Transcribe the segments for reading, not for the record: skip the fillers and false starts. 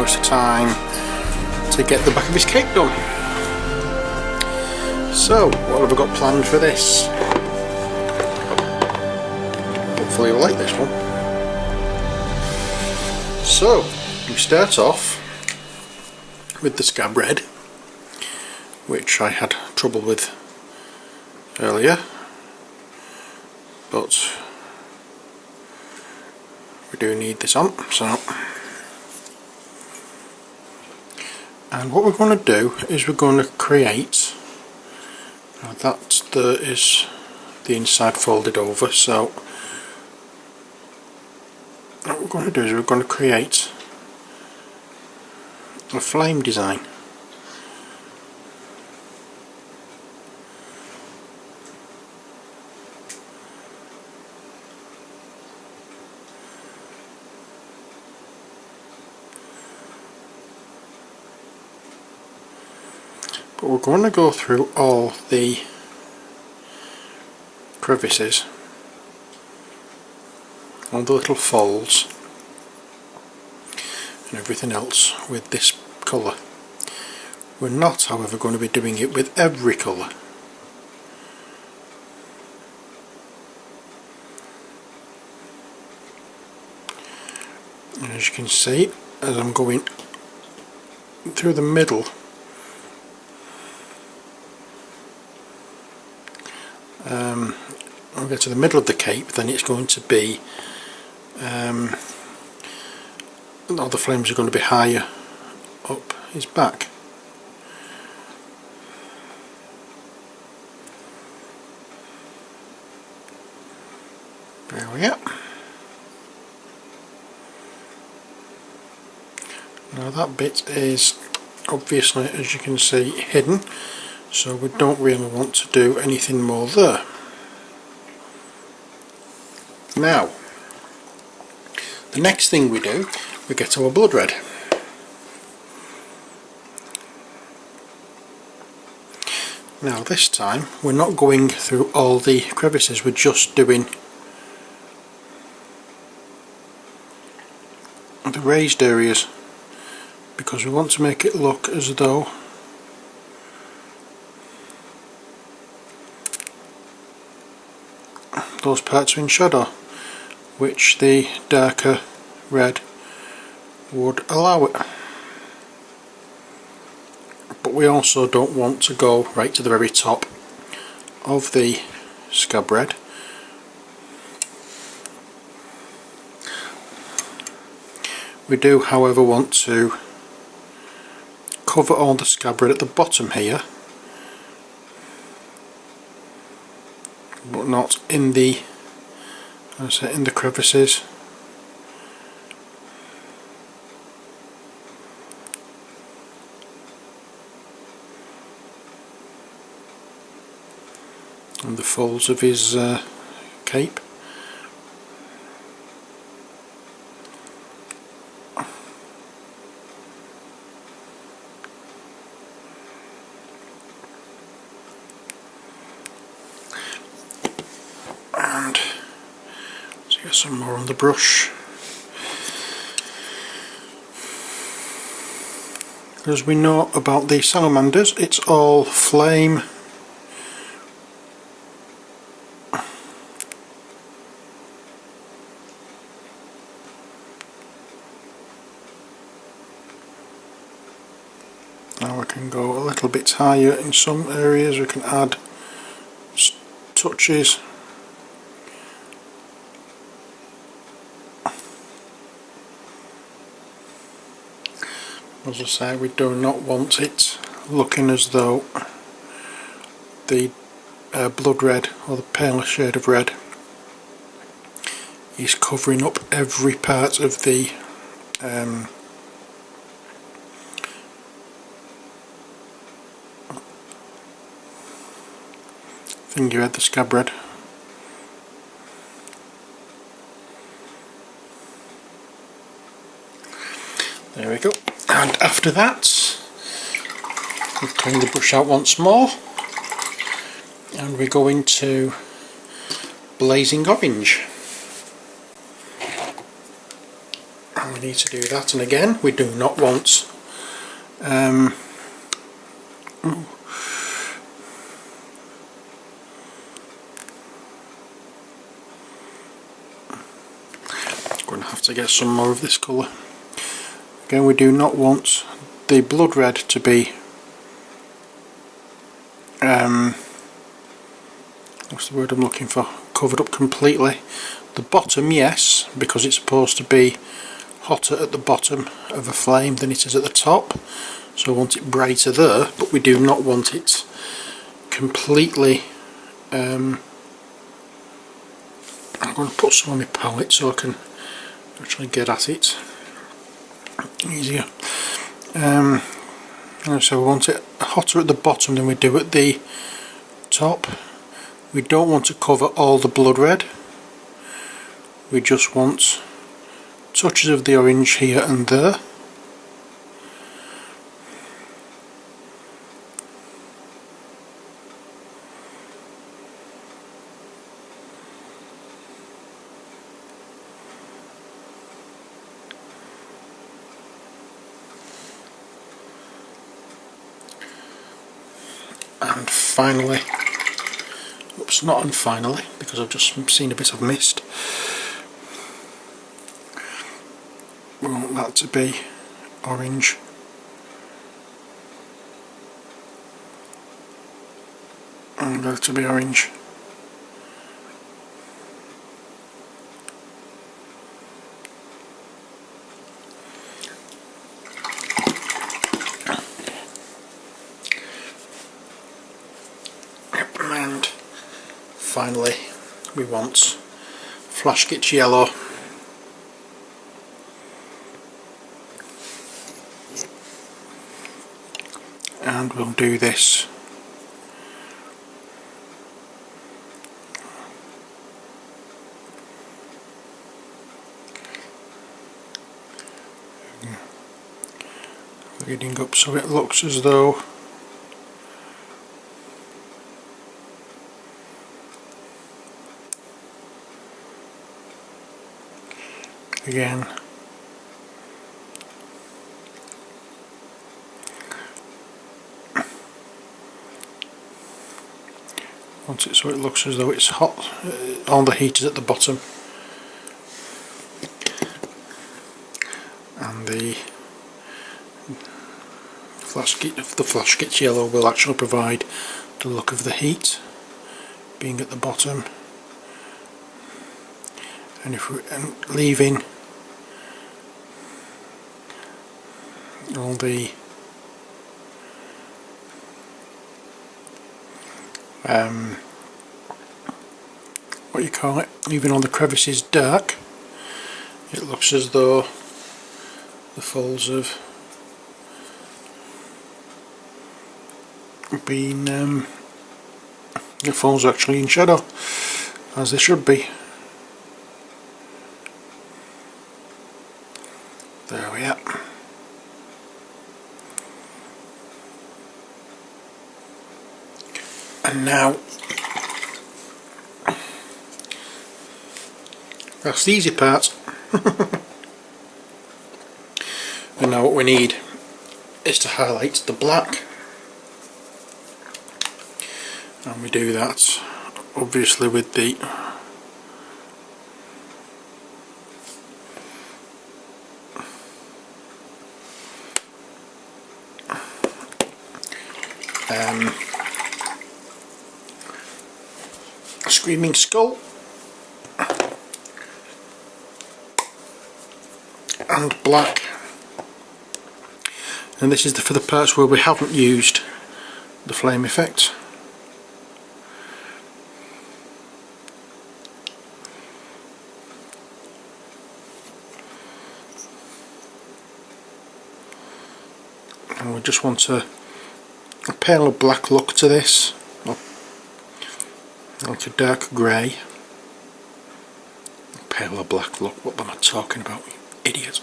hours time to get the back of his cape done. So what have I got planned for this? Hopefully you'll like this one. So we start off with the scab red, which I had trouble with earlier, but we do need this on. So, and what we're going to do is we're going to create, that there is the inside folded over, so what we're going to do is we're going to create a flame design. But we're going to go through all the crevices, all the little folds and everything else with this colour. We're not, however, going to be doing it with every colour. And as you can see, as I'm going through the middle, I'll get to the middle of the cape, then it's going to be all the flames are going to be higher up his back. There we are. Now that bit is obviously, as you can see, hidden, so we don't really want to do anything more there. Now, the next thing we do, we get our blood red. Now this time we're not going through all the crevices, we're just doing the raised areas, because we want to make it look as though those parts are in shadow, which the darker red would allow it. But we also don't want to go right to the very top of the scab red. We do, however, want to cover all the scab red at the bottom here, but not in the, as I say, in the crevices. And the folds of his cape. And let's get some more on the brush. As we know about the salamanders, it's all flame. Now we can go a little bit higher in some areas, we can add touches. As I say, we do not want it looking as though the blood red, or the paler shade of red, is covering up every part of the figurehead, the scab red. There we go. And after that, we clean the brush out once more, and we go into blazing orange. And we need to do that, and again we do not want going to have to get some more of this colour. Again, we do not want the blood red to be what's the word I'm looking for, covered up completely. The bottom, yes, because it's supposed to be hotter at the bottom of a flame than it is at the top, so I want it brighter there, but we do not want it completely. I'm going to put some on my palette so I can actually get at it easier. So we want it hotter at the bottom than we do at the top. We don't want to cover all the blood red, we just want touches of the orange here and there. And finally, oops, not and finally, because I've just seen a bit of mist. We want that to be orange. And that to be orange. And finally we want Flashkit's yellow. And we'll do this leading up so it looks as though again want it so it looks as though it's hot, all the heat is at the bottom, and the Flashkit's yellow will actually provide the look of the heat being at the bottom, and if we're leaving all the what you call it, leaving all the crevices dark, it looks as though the folds have been the folds are actually in shadow, as they should be. There we are. And now that's the easy part. And now what we need is to highlight the black, and we do that obviously with the Screaming Skull and black, and this is for the parts where we haven't used the flame effect. And we just want a pale black look to this, like a dark grey. Pale black look, what am I talking about, you idiot?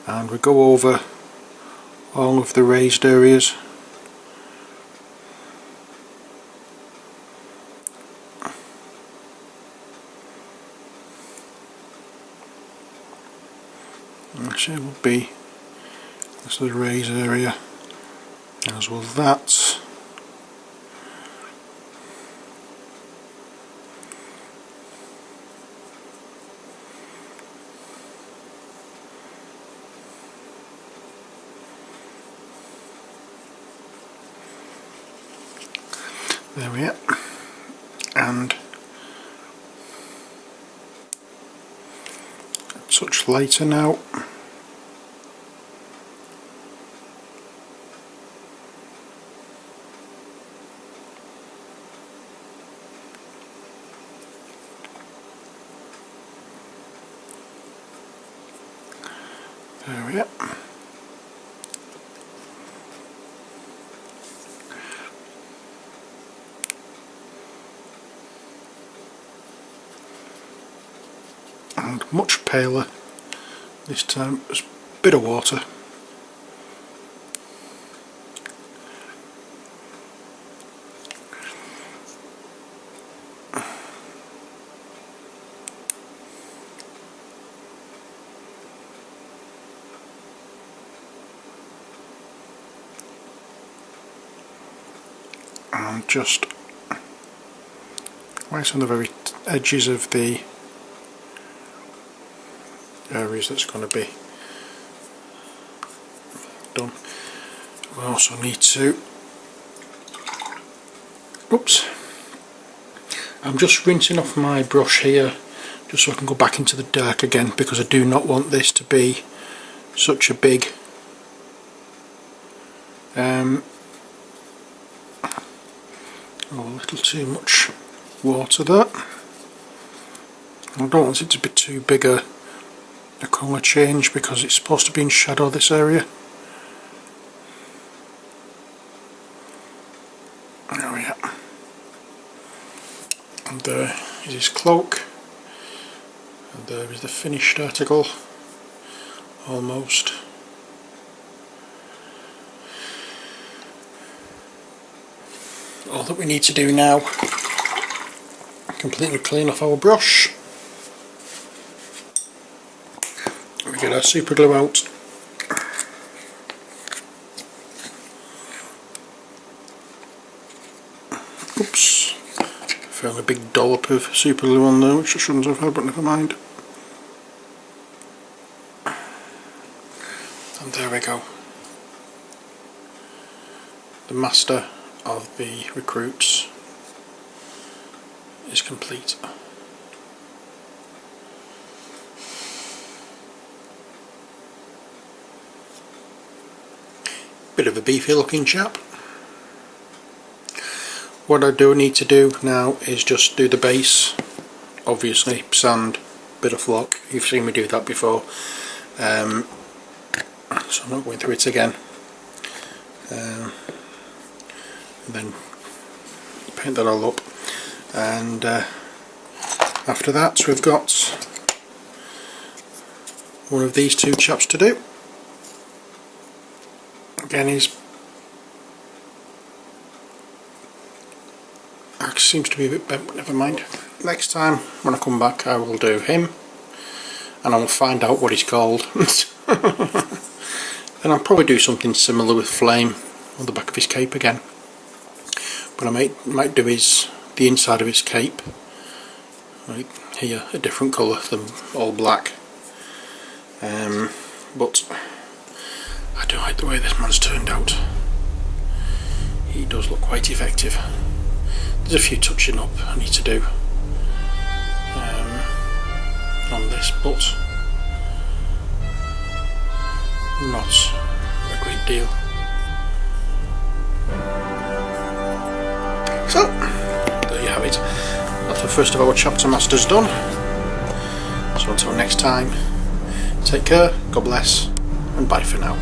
And we go over all of the raised areas. it will be this is the raise area, as well that. There we are, and a touch lighter now. There we are. And much paler this time. There's a bit of water. And just right on the very edges of the areas that's going to be done. We also need to, oops, I'm just rinsing off my brush here just so I can go back into the dark again, because I do not want this to be such a big a little too much water there. I don't want it to be too big a colour change, because it's supposed to be in shadow, this area. There we are. And there is his cloak, and there is the finished article, almost. All that we need to do now, completely clean off our brush. We get our super glue out. Oops, found a big dollop of super glue on there, which I shouldn't have had, but never mind. And there we go. The master of the recruits is complete. Bit of a beefy looking chap. What I do need to do now is just do the base. Obviously sand, bit of flock, you've seen me do that before, so I'm not going through it again. And then paint that all up, and after that we've got one of these two chaps to do. Again, he's seems to be a bit bent, but never mind. Next time when I come back I will do him, and I will find out what he's called. Then I'll probably do something similar with flame on the back of his cape again. But I might do the inside of his cape right here a different colour than all black. But I do like the way this man's turned out. He does look quite effective. There's a few touching up I need to do on this, but not a great deal. So, there you have it. That's the first of our chapter masters done. So until next time, take care, God bless, and bye for now.